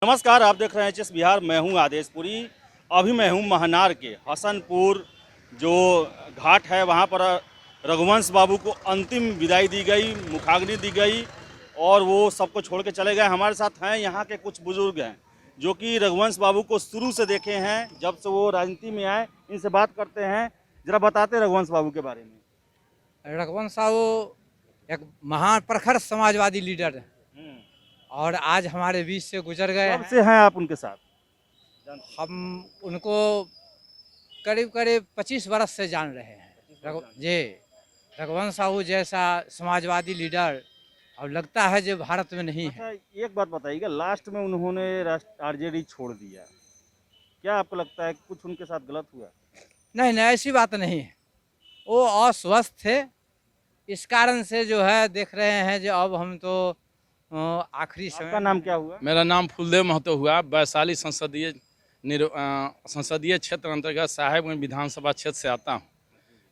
नमस्कार, आप देख रहे हैं एचएस बिहार। मैं हूं आदेशपुरी। अभी मैं हूं महनार के हसनपुर जो घाट है, वहां पर रघुवंश बाबू को अंतिम विदाई दी गई, मुखाग्नि दी गई और वो सबको छोड़ के चले गए। हमारे साथ हैं यहाँ के कुछ बुजुर्ग हैं जो कि रघुवंश बाबू को शुरू से देखे हैं, जब से वो राजनीति में आए। इनसे बात करते हैं। जरा बताते हैं रघुवंश बाबू के बारे में। रघुवंश बाबू एक महान प्रखर समाजवादी लीडर है और आज हमारे बीच से गुजर गए कब से हैं आप उनके साथ? हम उनको करीब करीब 25 बरस से जान रहे हैं। जी, रघुवंश साहू जैसा समाजवादी लीडर अब लगता है जो भारत में नहीं है। अच्छा, एक बात बताइएगा, लास्ट में उन्होंने आरजेडी छोड़ दिया, क्या आपको लगता है कुछ उनके साथ गलत हुआ? नहीं, ऐसी बात नहीं है। वो अस्वस्थ थे, इस कारण से जो है देख रहे हैं जो अब हम तो आखिरी समय। आपका नाम क्या हुआ? मेरा नाम फूलदेव महतो हुआ। वैशाली संसदीय क्षेत्र अंतर्गत साहेबगंज विधानसभा क्षेत्र से आता हूँ।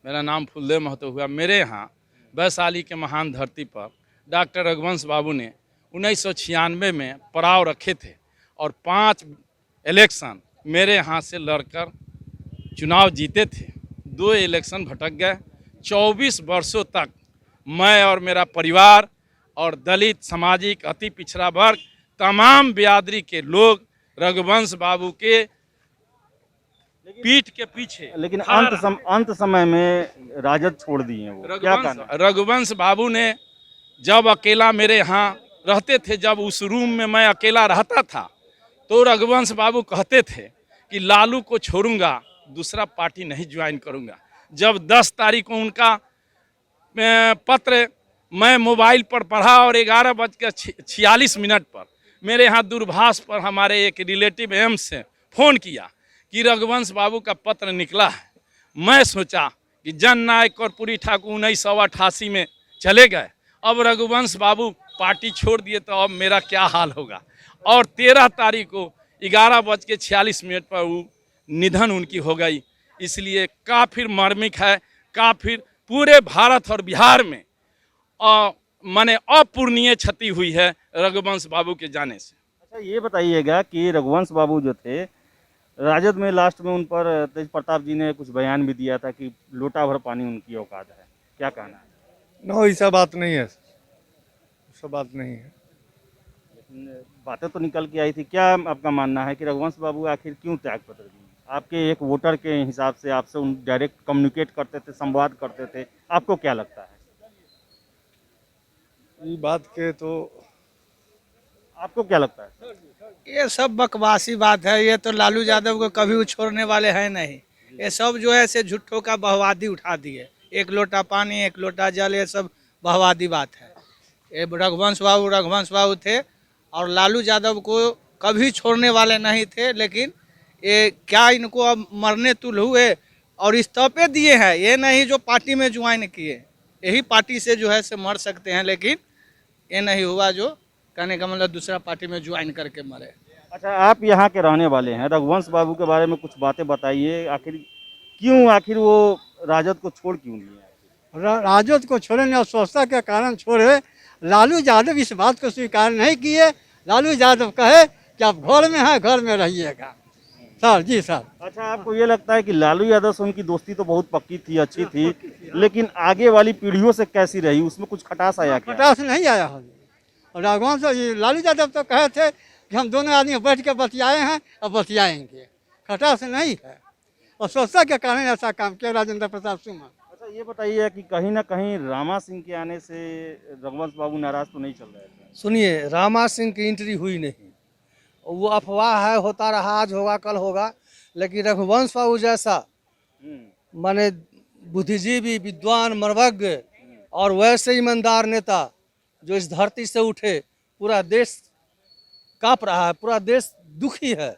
मेरा नाम फूलदेव महतो हुआ। मेरे यहाँ वैशाली के महान धरती पर डॉक्टर रघुवंश बाबू ने 1996 में पड़ाव रखे थे और 5 इलेक्शन मेरे यहाँ से लड़कर चुनाव जीते थे। 2 इलेक्शन भटक गए। 24 वर्षों तक मैं और मेरा परिवार और दलित, सामाजिक, अति पिछड़ा वर्ग, तमाम बिरादरी के लोग रघुवंश बाबू के पीठ के पीछे। लेकिन अंत समय में राजद छोड़ दिए वो, क्या कहना? रघुवंश बाबू ने जब अकेला मेरे यहाँ रहते थे, जब उस रूम में मैं अकेला रहता था, तो रघुवंश बाबू कहते थे कि लालू को छोड़ूंगा, दूसरा पार्टी नहीं ज्वाइन करूंगा। जब 10 तारीख को उनका पत्र मैं मोबाइल पर पढ़ा और 11:46 पर मेरे यहाँ दूरभाष पर हमारे एक रिलेटिव एम्स से फ़ोन किया कि रघुवंश बाबू का पत्र निकला है। मैं सोचा कि जननायक कर्पूरी ठाकुर 1988 में चले गए, अब रघुवंश बाबू पार्टी छोड़ दिए तो अब मेरा क्या हाल होगा। और 13 तारीख को 11:46 पर वो निधन उनकी हो गई। इसलिए काफ़ी मार्मिक है, काफ़ी पूरे भारत और बिहार में माने अपूर्णीय क्षति हुई है रघुवंश बाबू के जाने से। अच्छा, ये बताइएगा कि रघुवंश बाबू जो थे, राजद में लास्ट में उन पर तेज प्रताप जी ने कुछ बयान भी दिया था कि लोटा भर पानी उनकी औकात है, क्या कहना है? नो, ऐसा बात नहीं है, ऐसा बात नहीं है। लेकिन बातें तो निकल के आई थी। क्या आपका मानना है कि रघुवंश बाबू आखिर क्यों त्याग पत्र दिए? आपके एक वोटर के हिसाब से आपसे उन डायरेक्ट कम्युनिकेट करते थे, संवाद करते थे, आपको क्या लगता है? ये बात के तो आपको क्या लगता है? ये सब बकवासी बात है। ये तो लालू यादव को कभी छोड़ने वाले हैं नहीं। ये सब जो है से झूठों का बहवादी उठा दिए। एक लोटा पानी, एक लोटा जल, ये सब बहवादी बात है। ये रघुवंश बाबू थे और लालू यादव को कभी छोड़ने वाले नहीं थे। लेकिन ये क्या इनको अब मरने तुल हुए और इस्तीफे दिए हैं। ये नहीं जो पार्टी में ज्वाइन किए, यही पार्टी से जो है से मर सकते हैं, लेकिन ये नहीं हुआ जो कहने का मतलब दूसरा पार्टी में ज्वाइन करके मरे। अच्छा, आप यहाँ के रहने वाले हैं, रघुवंश बाबू के बारे में कुछ बातें बताइए। आखिर वो राजद को छोड़ क्यों लिए? राजद को छोड़े ने अस्वस्थता के कारण छोड़े। लालू यादव इस बात को स्वीकार नहीं किए। लालू यादव कहे कि आप घर में हैं, घर में रहिएगा। सर जी सर। अच्छा, आपको ये लगता है कि लालू यादव से उनकी दोस्ती तो बहुत पक्की थी, अच्छी थी, लेकिन आगे वाली पीढ़ियों से कैसी रही, उसमें कुछ खटास आया क्या? खटास नहीं आया है। रघुवंश लालू यादव तो कहे थे कि हम दोनों आदमी बैठ के बतियाए हैं और बतियाएंगे। खटास नहीं है, अस्वस्थता के कारण ऐसा काम किया राजेंद्र प्रताप सिंह। अच्छा, ये बताइए कि कहीं ना कहीं रामा सिंह के आने से रघुवंश बाबू नाराज तो नहीं चल रहे थे? सुनिए, रामा सिंह की एंट्री हुई नहीं, वो अफवाह है, होता रहा, आज होगा कल होगा। लेकिन रघुवंश बाबू जैसा माने बुद्धिजीवी, विद्वान, मर्मज्ञ और वैसे ईमानदार नेता जो इस धरती से उठे, पूरा देश काँप रहा है, पूरा देश दुखी है।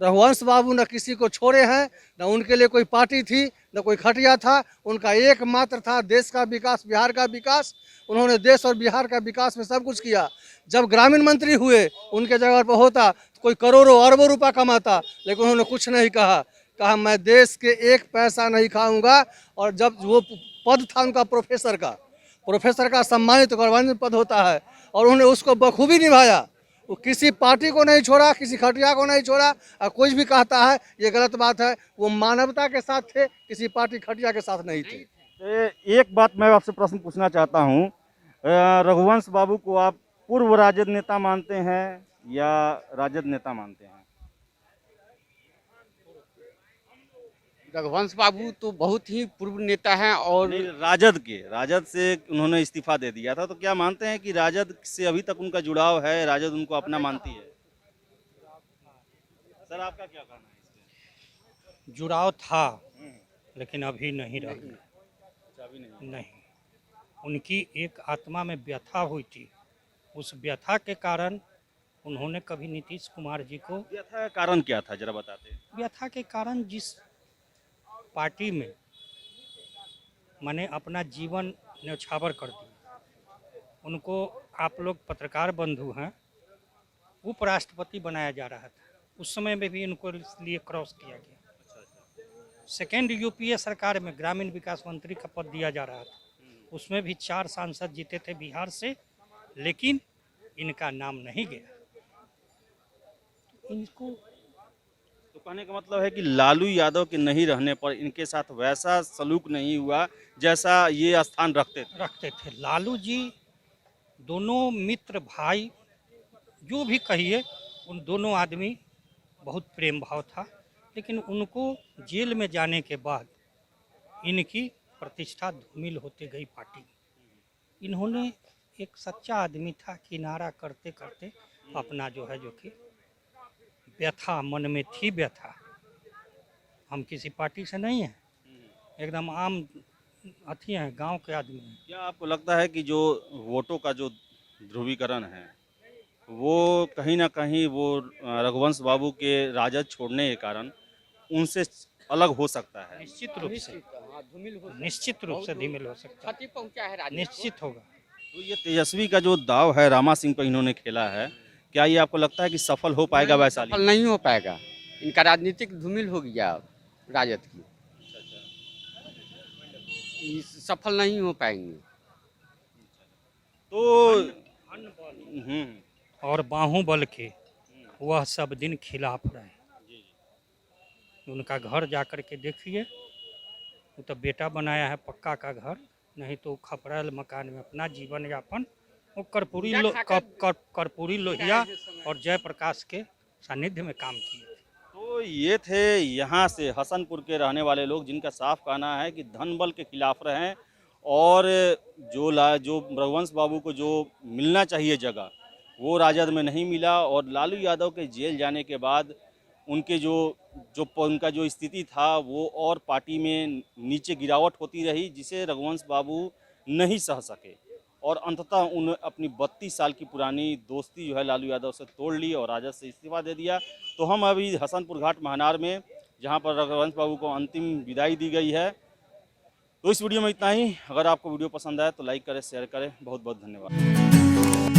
रघुवंश बाबू न किसी को छोड़े हैं, न उनके लिए कोई पार्टी थी, न कोई खटिया था। उनका एकमात्र था देश का विकास, बिहार का विकास। उन्होंने देश और बिहार का विकास में सब कुछ किया। जब ग्रामीण मंत्री हुए, उनके जगह पर होता तो कोई करोड़ों अरबों रुपया कमाता, लेकिन उन्होंने कुछ नहीं कहा मैं देश के 1 पैसा नहीं खाऊंगा। और जब वो पद था उनका प्रोफेसर का सम्मानित गौरवान्वित पद होता है, और उन्होंने उसको बखूबी निभाया। वो किसी पार्टी को नहीं छोड़ा, किसी खटिया को नहीं छोड़ा। और कोई भी कहता है ये गलत बात है, वो मानवता के साथ थे, किसी पार्टी खटिया के साथ नहीं थे। एक बात मैं आपसे प्रश्न पूछना चाहता हूँ, रघुवंश बाबू को आप पूर्व राजद नेता मानते हैं या राजद नेता मानते हैं? रघुवंश बाबू तो बहुत ही पूर्व नेता हैं और नहीं, राजद से उन्होंने इस्तीफा दे दिया था, तो क्या मानते हैं कि राजद से अभी तक उनका जुड़ाव है, राजद उनको अपना मानती है? सर आपका क्या कहना है इस पे? जुड़ाव था लेकिन अभी नहीं रहा। अभी नहीं। नहीं, उनकी एक आत्मा में व्यथा हुई थी, उस व्यथा के कारण उन्होंने कभी नीतीश कुमार जी को, व्यथा का कारण क्या था जरा बताते? व्यथा के कारण जिस पार्टी में मैंने अपना जीवन न्यौछावर कर दिया, उनको आप लोग पत्रकार बंधु हैं, उपराष्ट्रपति बनाया जा रहा था, उस समय में भी इनको इसलिए क्रॉस किया गया। सेकेंड यूपीए सरकार में ग्रामीण विकास मंत्री का पद दिया जा रहा था, उसमें भी 4 सांसद जीते थे बिहार से, लेकिन इनका नाम नहीं गया। इनको तो कहने का मतलब है कि लालू यादव के नहीं रहने पर इनके साथ वैसा सलूक नहीं हुआ जैसा ये स्थान रखते थे। लालू जी दोनों मित्र भाई जो भी कहिए, उन दोनों आदमी बहुत प्रेम भाव था, लेकिन उनको जेल में जाने के बाद इनकी प्रतिष्ठा धूमिल होते गई पार्टी। इन्होंने एक सच्चा आदमी था, किनारा करते करते अपना जो है, जो कि व्यथा मन में थी, व्यथा, हम किसी पार्टी से नहीं हैं, एकदम आम अथी हैं, गांव के आदमी हैं। क्या आपको लगता है कि जो वोटों का जो ध्रुवीकरण है वो कहीं ना कहीं वो रघुवंश बाबू के राजद छोड़ने के कारण उनसे अलग हो सकता है? निश्चित रूप से धूमिल हो सकता है, क्षति पहुंचा है राजनीति को। निश्चित होगा। तो ये तेजस्वी का जो दाव है रामा सिंह पर इन्होंने खेला है, क्या ये आपको लगता है कि सफल हो पाएगा वैशाली? सफल नहीं हो पाएगा, इनका राजनीतिक धूमिल हो गया राजद की, सफल नहीं हो पाएंगे। तो और बाहुबल के वह सब दिन खिलाफ रहे। उनका घर जाकर के देखिए, वो तो बेटा बनाया है पक्का का घर, नहीं तो खपड़ेल मकान में अपना जीवन यापन वो कर्पूरी लोहिया और जयप्रकाश के सानिध्य में काम किए। तो ये थे यहाँ से हसनपुर के रहने वाले लोग, जिनका साफ कहना है कि धन बल के खिलाफ रहे और जो रघुवंश बाबू को जो मिलना चाहिए जगह वो राजद में नहीं मिला, और लालू यादव के जेल जाने के बाद उनके उनका जो स्थिति था वो और पार्टी में नीचे गिरावट होती रही, जिसे रघुवंश बाबू नहीं सह सके और अंततः उन्हें अपनी 32 साल की पुरानी दोस्ती जो है लालू यादव से तोड़ ली और राजद से इस्तीफा दे दिया। तो हम अभी हसनपुर घाट महानार में, जहां पर रघुवंश बाबू को अंतिम विदाई दी गई है। तो इस वीडियो में इतना ही। अगर आपको वीडियो पसंद आए तो लाइक करें, शेयर करें। बहुत बहुत धन्यवाद।